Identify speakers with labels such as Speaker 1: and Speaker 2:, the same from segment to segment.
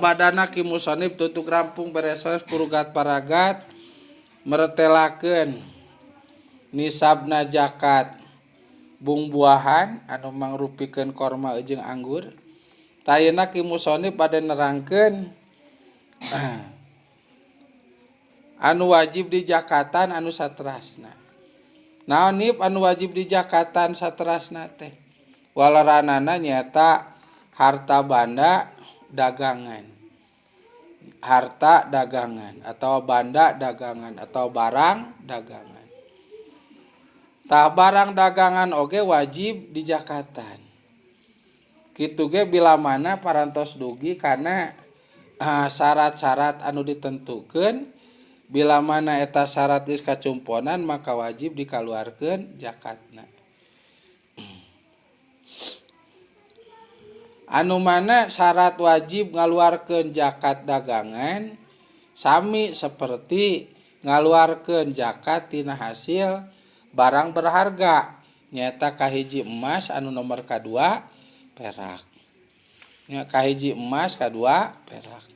Speaker 1: Badana ki musonib tutuk rampung beresos purugat paragat meretelakeun nisabna zakat bung-buahan anu mangrupikeun korma jeung anggur. Tayena ki musonib bade nerangkeun anu wajib di zakatan anu saterasna. Naon nip anu wajib di zakatan saterasna teh? Walaranana nyata harta banda dagangan. Harta dagangan atau banda dagangan atau barang dagangan. Tah barang dagangan oge wajib di zakatan. Kitu ge bila mana parantos dugi kana syarat-syarat anu ditentukeun. Bila mana eta syarat geus kacumponan maka wajib dikaluarkeun zakatna. Anu mana syarat wajib ngaluarkeun zakat dagangan sami seperti ngaluarkeun zakat tina hasil barang berharga nyaeta kahiji emas anu nomor kadua perak. Nya kahiji emas kadua perak.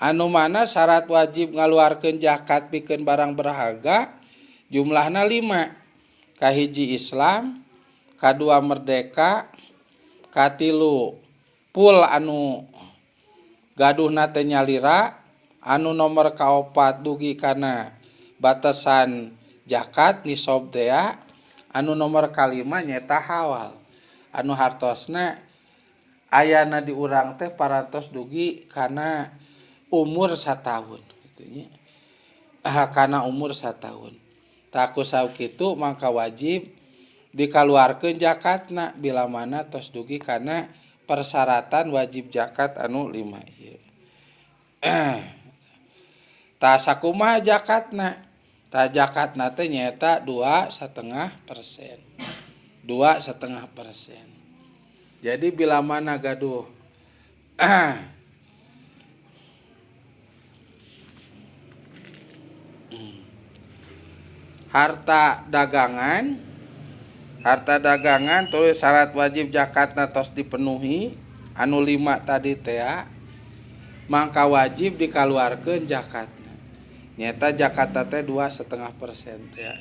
Speaker 1: Anu mana syarat wajib ngaluarkeun zakat pikeun barang berharga jumlahna 5. Kahiji Islam, kadua merdeka, katilu pul anu gaduhna teh nyalira, anu nomor kaopat dugi kana batasan zakat nisab dea, anu nomor kalima nyaeta halal. Anu hartosna ayana di urang teh parantos dugi kana umur 1 tahun gitu nya. Kana umur 1 tahun. Tah kusau kitu maka wajib dikaluarkeun zakatna bila mana tos dugi kana persyaratan wajib zakat anu 5 ieu. Tah sakumaha zakatna? Tah zakatna teh nyaeta 2,5%. 2,5%. Jadi bila mana gaduh harta dagangan tulis syarat wajib zakatna tos dipenuhi anu 5 tadi teh maka wajib dikaluarkeun zakatna. Nyata zakatna teh 2,5% teh.